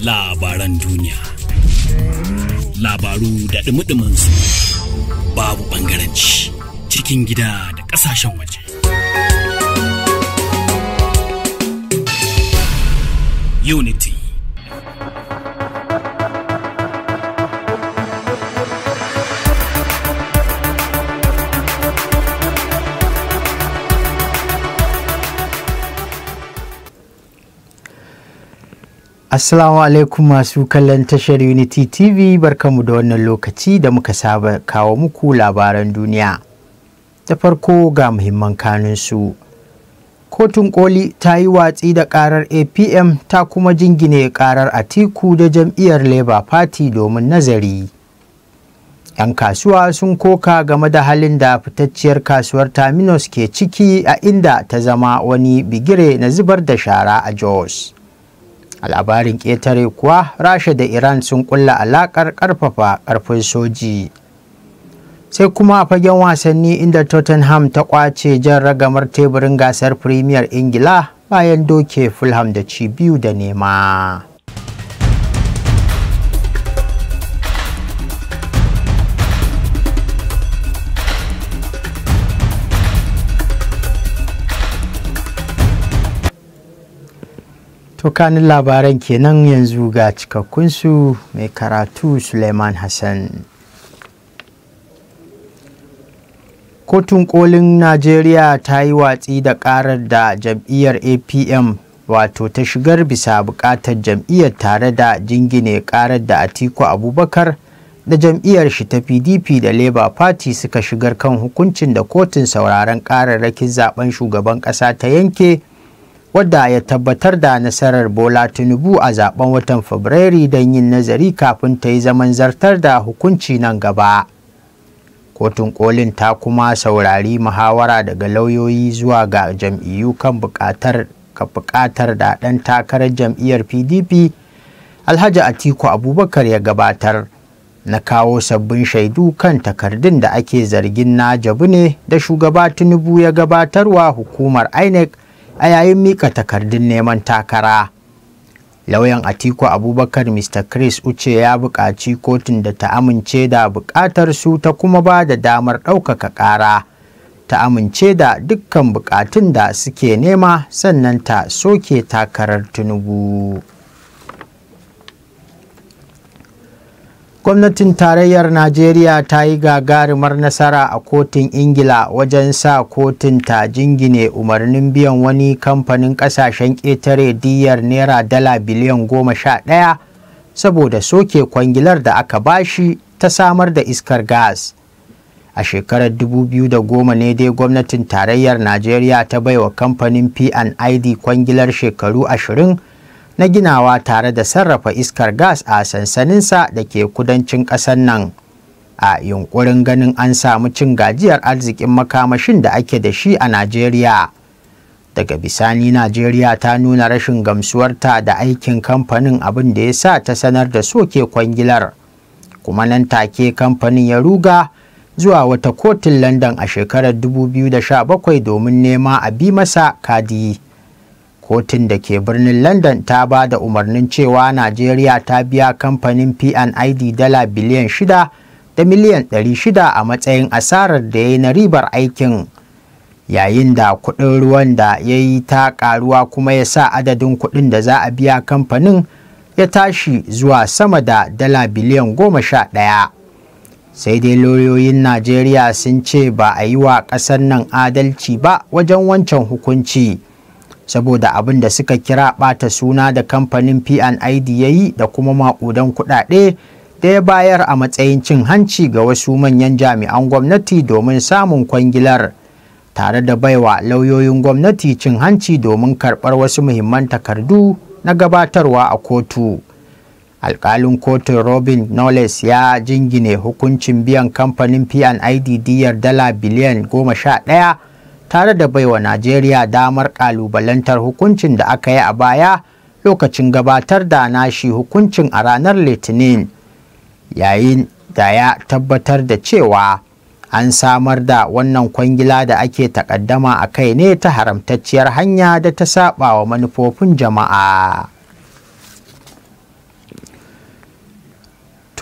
Labaran duniya. Labaru da dumi su babu ɓangaranci cikin gida da ƙasashen waje. Unity. Assalamu alaikum masu kallon tashar Unity TV, barkamu da wannan lokaci da muka saba kawo muku labaran duniya. Da farko ga muhimman kanunsu. Kotun koli ta yi watsi da karar APM ta kuma jingine karar Atiku da jam'iyyar Labour Party domin nazari. 'Yan kasuwa sun koka game da halin da fitacciyar kasuwar Terminus ke ciki a inda ta zama wani bigire na zubar da shara a Jos. A labarin ƙetare kuwa, Rasha da Iran sun kulla alaƙar ƙarfafa ƙarfin soji. Sai kuma a fagen wasanni inda Tottenham ta ƙwace jan ragamar teburin gasar Premier Ingila bayan doke Fulham da ci 2-0. To kanin labaran kenan, yanzu ga cikakkunsu, mai karatu Suleiman Hassan. Kotun kolin Najeriya ta yi watsi da karar da jam'iyyar APM wato ta shigar bisa bukatar jam'iyyar tare da jingine karar da Atiku Abubakar da jam'iyyar shi ta PDP da Labour Party suka shigar kan hukuncin da kotun sauraron kararrakin zaben shugaban ƙasa ta yanke, wadda ya tabbatar da nasarar Bola Tinubu a zaben watan Fabrairu don yin nazari kafin ta yi zaman zartar da hukunci nan gaba. Kotun kolin ta kuma saurari muhawara daga lauyoyi zuwa ga jam'iyyu kan buƙatar da ɗan takarar jam'iyyar PDP Alhaji Atiku Abubakar ya gabatar na kawo sabbin shaidu kan takardun da ake zargin na jabu ne da shugaba Tinubu ya gabatarwa hukumar INEC a yayin mika takardun neman takara. Lauyan Atiku Abubakar Mr. Chris Uche ya buƙaci kotun da ta amince da buƙatar su ta kuma ba da damar ɗaukaka ƙara, ta amince da dukkan buƙatun da suke nema sannan ta soke takarar Tinubu. Gwamnatin tarayyar Najeriya ta yi gagarumar nasara a kotun Ingila wajen sa kotun ta jingine umarnin biyan wani kamfanin ƙasashen ƙetare diyyar naira dala biliyan 11 saboda soke kwangilar da aka bashi ta samar da iskar gas. A shekarar 2010 ne dai gwamnatin tarayyar Najeriya ta baiwa kamfanin P&ID kwangilar shekaru 20 na ginawa tare da sarrafa iskar gas a sansaninsa da ke kudancin ƙasar nan, a yunkurin ganin an samu cin gajiyar arzikin makamashin da ake da shi a Najeriya. Daga bisani Najeriya ta nuna rashin gamsuwarta da aikin kamfanin, abin da ya sa ta sanar da soke kwangilar, kuma nan take kamfanin ya ruga zuwa wata kotun London a shekarar 2017 domin nema a bi masa kadi. Kotun da ke birnin London ta ba da umarnin cewa Najeriya ta biya kamfanin P&ID dala biliyan 6 da miliyan 600 a matsayin asarar da ya yi na ribar aikin, yayin da kuɗin ruwan da ya yi ta ƙaruwa kuma ya sa adadin kuɗin da za a biya kamfanin ya tashi zuwa sama da dala biliyan 11. Sai dai lauyoyin Najeriya sun ce ba a yi wa ƙasar nan adalci ba wajen wancan hukunci, saboda abin da suka kira ɓata suna da kamfanin P&ID ya yi da kuma maƙudan kuɗaɗe da ya bayar a matsayin cin hanci ga wasu manyan jami'an gwamnati domin samun kwangilar, tare da baiwa lauyoyin gwamnati cin hanci domin karɓar wasu muhimman takardu na gabatarwa a kotu. Alƙalin kotun Robin Knowles ya jingine hukuncin biyan kamfanin P&ID diyyar dala biliyan 11 tare da baiwa Najeriya damar ƙalubalantar hukuncin da aka yi a baya lokacin gabatar da nashi hukuncin a ranar Litinin, yayin da ya tabbatar da cewa an samar da wannan kwangila da ake takaddama a kai ne ta haramtacciyar hanya da ta saba wa manufofin jama'a.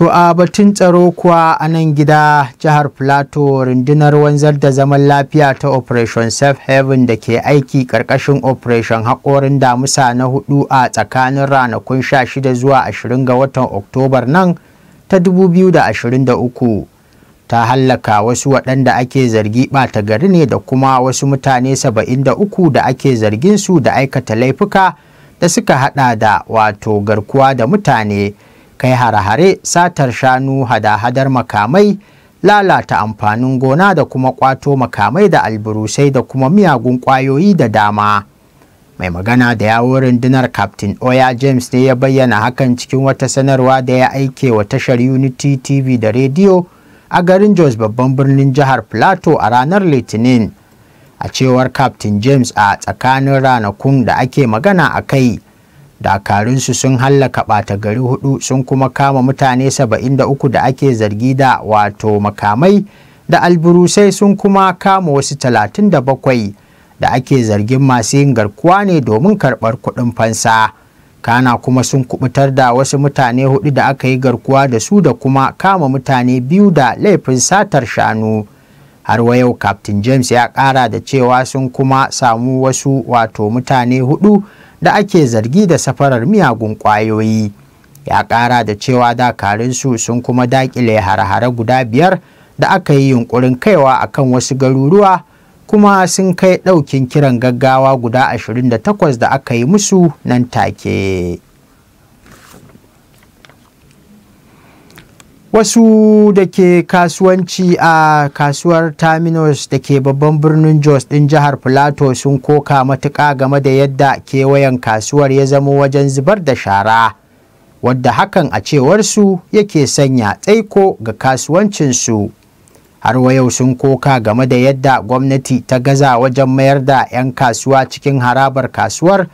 To a batun tsaro kuwa a nan gida jihar Plateau rundunar wanzar da zaman lafiya ta Operation Safe Haven da ke aiki ƙarƙashin Operation Haƙorin Damusa na 4 a tsakanin ranakun 16 zuwa 20 ga watan Oktobar nan ta 2023 ta hallaka wasu waɗanda ake zargi ɓata gari ne da kuma wasu mutane 73 da ake zargin su da aikata laifuka da suka haɗa da wato garkuwa da mutane, kai hare-hare, satar shanu, hada-hadar makamai, lalata amfanin gona da kuma kwato makamai da alburusai da kuma miyagun kwayoyi da dama. Mai magana da yawon rundunar Captain Oya James ne ya bayyana hakan cikin wata sanarwa da ya aike wa tashar Unity TV da rediyo a garin Jos babban birnin jihar Plateau a ranar Litinin. A cewar Captain James a tsakanin ranakun da ake magana a kai, dakarunsu sun hallaka ɓata gari 4 sun kuma kama mutane 73 da ake zargi da wato makamai da alburusai, sun kuma kama wasu 37 da ake zargin masu yin garkuwa ne domin karɓar kuɗin fansa. Kana kuma sun kubutar da wasu mutane 4 da aka yi garkuwa da su da kuma kama mutane 2 da laifin satar shanu. Har wa yau Captain James ya ƙara da cewa sun kuma samu wasu wato mutane 4 da ake zargi da safarar miyagun ƙwayoyi. Ya ƙara da cewa dakarunsu sun kuma daƙile hare-hare guda 5 da aka yi yunƙurin kaiwa akan wasu garuruwa, kuma sun kai ɗaukin kiran gaggawa guda 28 da aka yi musu nan take. Wasu da ke kasuwanci a kasuwar Terminus da ke babban birnin Jos ɗin jihar Plateau sun koka matuƙa game da yadda kewayen kasuwar ya zama wajen zubar da shara, wadda hakan a cewarsu yake sanya tsaiko ga kasuwancinsu. Har wa yau sun koka game da yadda gwamnati ta gaza wajen mayar da 'yan kasuwa cikin harabar kasuwar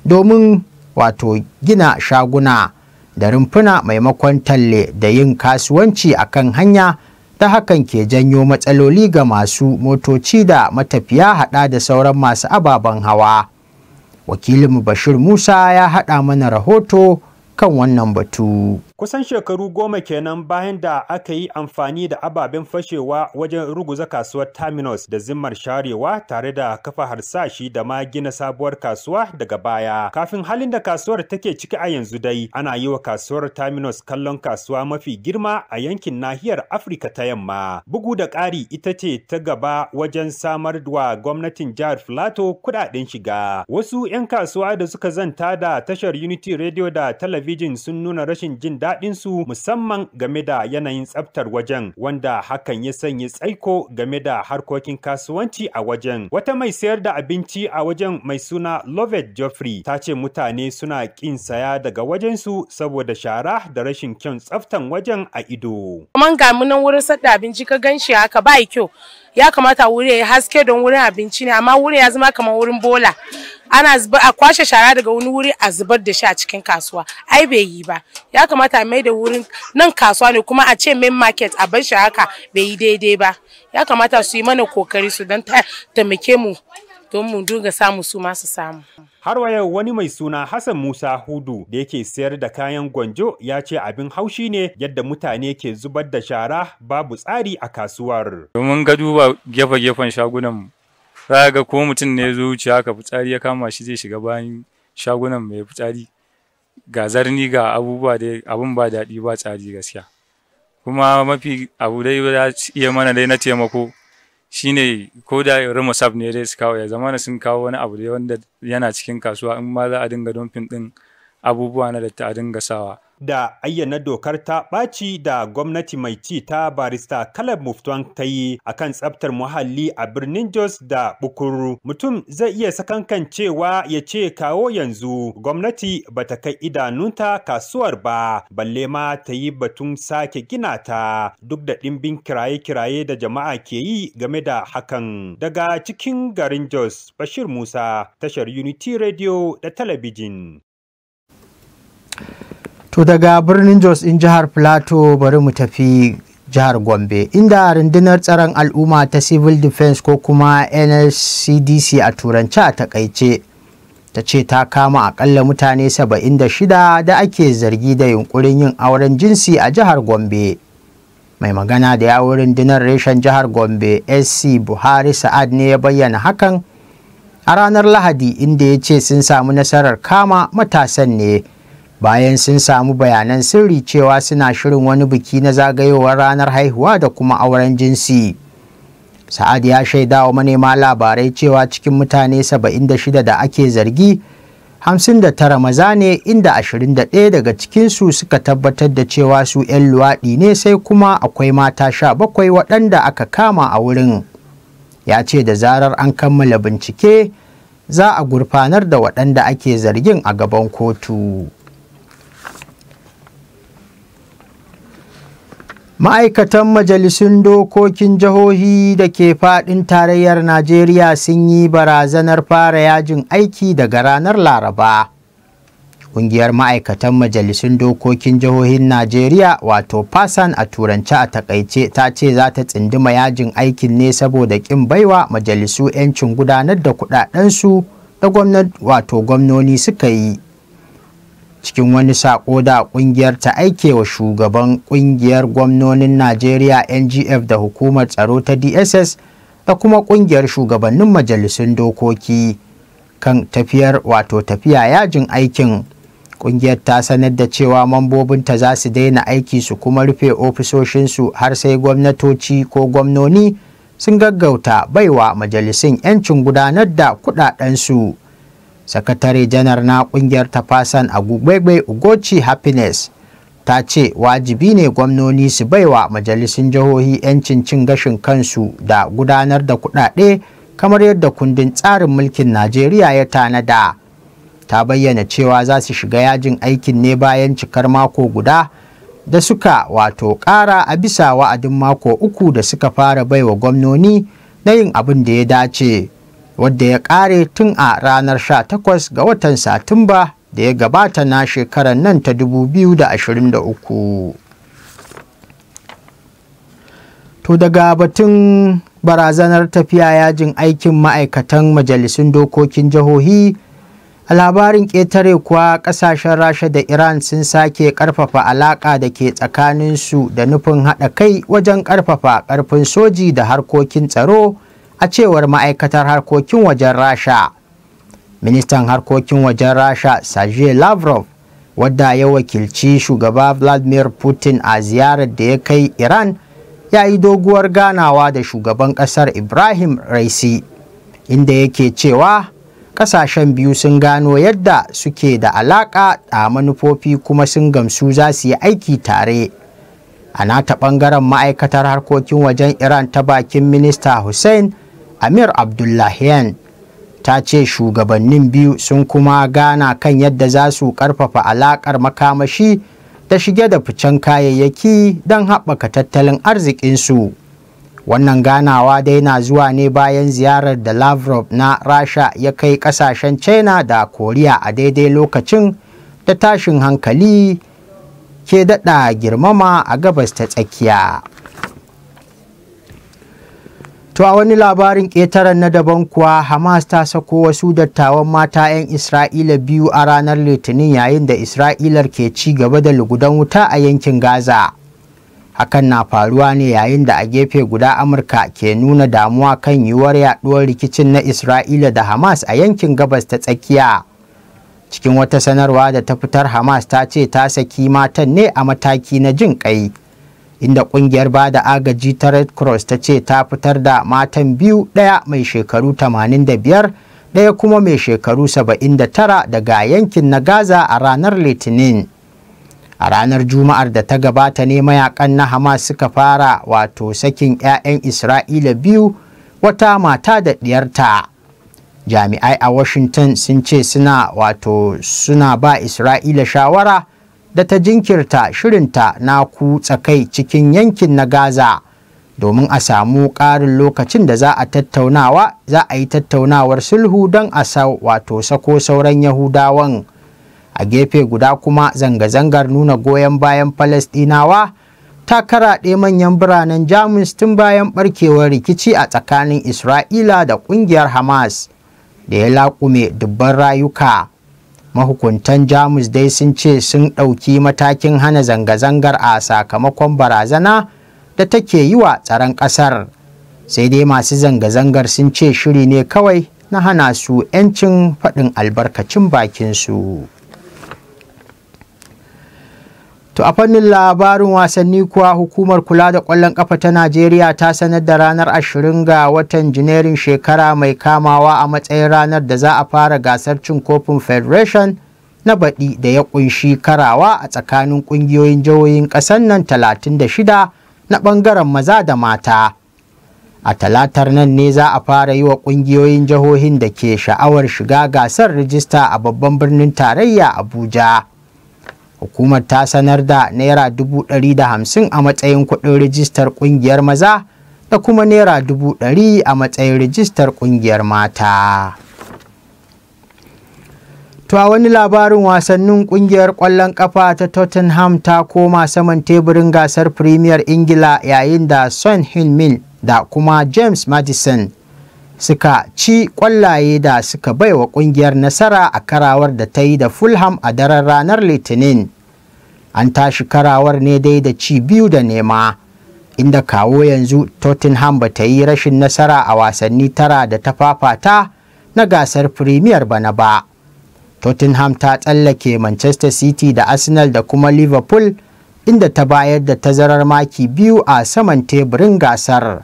domin wato gina shaguna da rumfuna maimakon talle da yin kasuwanci a kan hanya, ta hakan ke janyo matsaloli ga masu motoci da matafiya haɗa da sauran masu ababen hawa. Wakilinmu Bashir Musa ya haɗa mana rahoto kan wannan batu. Kusan shekaru 10 kenan bayan da aka yi amfani da ababen fashewa wajen ruguza kasuwar Terminus da zimmar sharewa tare da kafa harsashi da ma gina sabuwar kasuwa daga baya. Kafin halin da kasuwar take ciki a yanzu dai, ana yi wa kasuwar Terminus kallon kasuwa mafi girma a yankin nahiyar Afirka ta Yamma. Bugu da ƙari ita ce ta gaba wajen samar wa gwamnatin jihar Plateau kuɗaɗen shiga. Wasu 'yan kasuwa da suka zanta da tashar Unity Radio da talabijin sun nuna rashin jin daɗinsu musamman game da yanayin tsaftar wajen, wanda hakan ya sanya tsaiko game da harkokin kasuwanci a wajen. Wata mai sayar da abinci a wajen mai suna Lovett Geoffrey ta ce mutane suna ƙin saya daga wajensu saboda shara da rashin kyan tsaftan wajen a ido. Kaman ga munan wurin sadda abinci ka ganshi haka ba kyau. Ya kamata wuri ya yi haske don wurin abinci ne, amma wurin ya zama kamar wurin bola. Ana zubar a kwashe shara daga wani wuri a zubar da shi a cikin kasuwa, ai bai yi ba. Ya kamata a mai da wurin nan kasuwa ne, kuma a ce main market a bar shi haka bai yi daidai ba. Ya kamata su yi mana kokari su don taimake mu don mu dinga samu su masu samu. Har wa yau wani mai suna Hassan Musa Hudu da yake sayar da kayan gwanjo ya ce abin haushi ne yadda mutane ke zubar da shara babu tsari a kasuwar. Domin ga duba gefe-gefen shagunan, za ga ko mutum ne zo wuce haka fitsari ya kama shi zai shiga bayan shagunan mai fitsari, ga zarni ga abubuwa dai abun ba daɗi ba tsari gaskiya. Kuma mafi abu dai ya iya mana dai na taimako shine ko da remusab ne dai su kawo, ya zama sun kawo wani abu dai wanda yana cikin kasuwa, in ma za a dinga dumping din abubuwa na da a dinga sawa. Da ayyana dokar ta ɓaci da gwamnati mai ci ta barista Caleb Mutfwang ta yi akan tsaftar muhalli a birnin Jos da Bukuru, mutum zai iya sakankancewa ya ce kawo yanzu gwamnati bata kai idanunta kasuwar ba, balle ma ta yi batun sake gina ta, duk da ɗimbin kiraye-kiraye da jama'a ke yi game da hakan. Daga cikin garin Jos, Bashir Musa, tashar Unity Radio da talabijin. To daga birnin Jos in jihar Plateau bari mu tafi jihar Gombe, inda rundunar tsaron al'umma ta Civil Defense ko kuma NSCDC a turance a takaice ta ce ta kama akalla mutane 76 da ake zargi da yunkurin yin auren jinsi a jihar Gombe. Mai magana da yawun rundunar reshen jihar Gombe SC Buhari Sa'ad ne ya bayyana hakan a ranar Lahadi, inda ya ce sun samu nasarar kama matasan ne bayan sun samu bayanan sirri cewa suna shirin wani biki na zagayowar ranar haihuwa da kuma auren jinsi. Sa'ad ya shaida wa manema labarai cewa cikin mutane 76 da ake zargi 59 maza ne, inda 21 daga cikinsu suka tabbatar da cewa su 'yan luwaɗi ne, sai kuma akwai mata 17 waɗanda aka kama a wurin. Ya ce da zarar an kammala bincike za a gurfanar da waɗanda ake zargin a gaban kotu. Ma'aikatan majalisun dokokin jihohi da ke faɗin tarayyar Najeriya sun yi barazanar fara yajin aiki daga ranar Laraba. Ƙungiyar ma'aikatan majalisun dokokin jihohin Najeriya, wato PASAN a turance a takaice, ta ce za ta tsinduma yajin aikin ne saboda ƙin baiwa majalisu 'yancin gudanar da kuɗaɗensu da gwamnoni suka yi. Cikin wani saƙo da ƙungiyar ta aike wa shugaban ƙungiyar gwamnonin Najeriya NGF da hukumar tsaro ta DSS da kuma ƙungiyar shugabannin majalisun dokoki kan tafiya yajin aikin, ƙungiyar ta sanar da cewa mambobinta za su daina aiki su kuma rufe ofisoshinsu har sai gwamnatoci ko gwamnoni sun gaggauta baiwa majalisun 'yancin gudanar da kuɗaɗensu. Sakatare janar na kungiyar tafasan Agugbegbe Ugochi Happiness ta ce wajibi ne gwamnoni su baiwa majalisun jihohi 'yancin cin gashin kansu da gudanar da kuɗaɗe kamar yadda kundin tsarin mulkin Najeriya ya tanada. Ta bayyana cewa za su shiga yajin aikin ne bayan cikar mako guda da suka ƙara a bisa wa'adin mako 3 da suka fara baiwa gwamnoni na yin abin da ya dace, wadda ya ƙare tun a ranar 18 ga watan Satumba da ya gabata na shekarar nan ta 2023. To daga batun barazanar tafiya yajin aikin ma'aikatan majalisun dokokin jihohi, a labarin ƙetare kuwa ƙasashen Rasha da Iran sun sake ƙarfafa alaƙa da ke tsakaninsu da nufin haɗa kai wajen ƙarfafa ƙarfin soji da harkokin tsaro, a cewar ma'aikatar harkokin wajen Rasha. Ministan harkokin wajen Rasha Sergei Lavrov, wadda ya wakilci shugaba Vladimir Putin a ziyarar da ya kai Iran, ya yi doguwar ganawa da shugaban ƙasar Ibrahim Raisi, inda yake cewa ƙasashen biyu sun gano yadda suke da alaƙa a manufofi kuma sun gamsu za su yi aiki tare. A nata ɓangaren ma'aikatar harkokin wajen Iran ta bakin minista Hussein Amir Abdullahian ta ce shugabannin biyu sun kuma gana kan yadda za su ƙarfafa alaƙar makamashi da shige da ficen kayayyaki don haɓaka tattalin arzikinsu. Wannan ganawa dai na zuwa ne bayan ziyarar da Lavrov na Rasha ya kai ƙasashen China da Koriya a daidai lokacin da tashin hankali ke daɗa girmama a gabas ta tsakiya. To a wani labarin ƙetaren na daban kuwa, Hamas ta sako wasu dattawan mata 'yan Isra'ila biyu a ranar Litinin yayin da Isra'ilar ke ci gaba da lugudan wuta a yankin Gaza. Hakan na faruwa ne yayin da a gefe guda Amurka ke nuna damuwa kan yiwuwar yaɗuwar rikicin na Isra'ila da Hamas a yankin gabas ta tsakiya. Cikin wata sanarwa da ta fitar, Hamas ta ce ta saki matan ne a mataki na jin ƙai, inda ƙungiyar bada agaji ta Red Cross ta ce ta fitar da matan biyu, ɗaya mai shekaru 85 ɗaya kuma mai shekaru 79 daga yankin na Gaza a ranar Litinin. A ranar Juma'ar da ta gabata ne mayakan na Hamas suka fara sakin 'ya'yan Isra'ila biyu, wata mata da ɗiyarta. Jami'ai a Washington sun ce suna ba Isra'ila shawara da ta jinkirta shirinta na kutsa kai cikin yankin na Gaza domin a samu ƙarin lokacin da za a yi tattaunawar sulhu don a sako sauran Yahudawan. A gefe guda kuma zanga-zangar nuna goyon bayan Falasɗinawa ta karaɗe manyan biranen Jamus tun bayan ɓarkewar rikici a tsakanin Isra'ila da ƙungiyar Hamas. da ya laƙume dubban rayuka. Mahukuntan Jamus dai sun ce sun ɗauki matakin hana zanga-zangar a sakamakon barazana da take yi wa tsaron ƙasar. Sai dai masu zanga-zangar sun ce shiri ne kawai na hana su 'yancin faɗin albarkacin bakinsu. To a fannin labarin wasanni kuwa, hukumar kula da ƙwallon ƙafa ta Najeriya ta sanar da ranar 20 ga watan Janairun shekara mai kamawa a matsayin ranar da za a fara gasar cin kofin Federation na baɗi da ya ƙunshi karawa a tsakanin ƙungiyoyin jihohin ƙasar nan 36 na ɓangaren maza da mata. A talatar nan ne za a fara yi wa ƙungiyoyin jihohin da ke sha'awar shiga gasar rijista a babban birnin tarayya Abuja. Hukumar ta sanar da Naira 150,000 a matsayin kuɗin rijistar ƙungiyar maza da kuma Naira 100,000 a matsayin rijistar ƙungiyar mata. To a wani labarin wasannin, ƙungiyar ƙwallon ƙafa ta Tottenham ta koma saman teburin gasar Premier Ingila yayin da Son Heung-min da kuma James Maddison suka ci ƙwallaye da suka baiwa ƙungiyar nasara a karawar da ta yi da Fulham a daren ranar Litinin. An tashi karawar ne dai da ci 2-0, inda kawo yanzu Tottenham ba ta yi rashin nasara a wasanni 9 da ta fafata na gasar Premier bana ba. Tottenham ta tsallake Manchester City da Arsenal da kuma Liverpool, inda ta bayar da tazarar maki 2 a saman teburin gasar.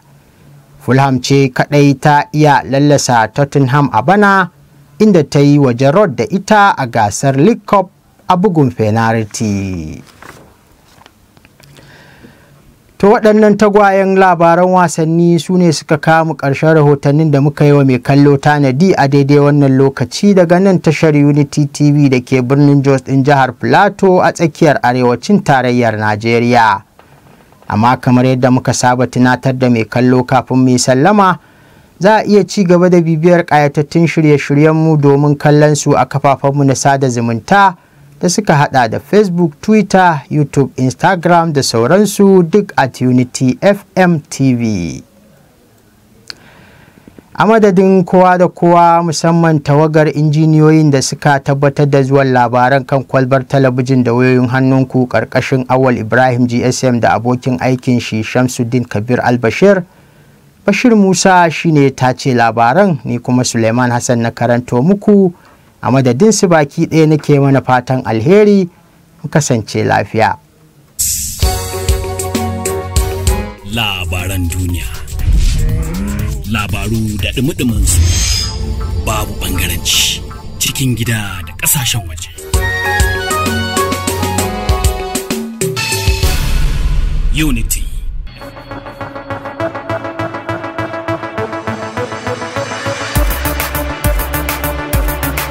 Fulham ce kaɗai ta iya lallasa Tottenham a bana, inda ta yi wa Jarrod da ita a gasar League Cup a bugun fenariti. To waɗannan tagwayen labaran wasanni su ne suka kamu ƙarshen rahotannin da muka yi wa mai kallo tanadi a daidai wannan lokaci daga nan tashar Unity TV da ke birnin Jos ɗin jihar Plateau a tsakiyar arewacin tarayyar Najeriya. Amma kamar yadda muka saba tunatar da mai kallo kafin mai sallama, za a iya ci gaba da bibiyar ƙayatattun shirye-shiryenmu domin kallon su a kafafenmu na sada zumunta da suka hada da Facebook, Twitter, YouTube, Instagram da sauransu duk at Unity FM TV. A madadin kowa da kowa, musamman tawagar injiniyoyin da suka tabbatar da zuwan labaran kan kwalbar talabijin da wayoyin hannunku ƙarƙashin Awal Ibrahim GSM da abokin aikin shi Shamsuddin Kabir Albashir. Bashir Musa shine tace labaran, ni kuma Suleiman Hassan na karanto muku. A madadin su baki ɗaya nake mana fatan alheri, mu kasance lafiya. Labaran duniya, labaru da ɗumi-ɗumin su, babu ɓangaranci, cikin gida da ƙasashen waje. Unity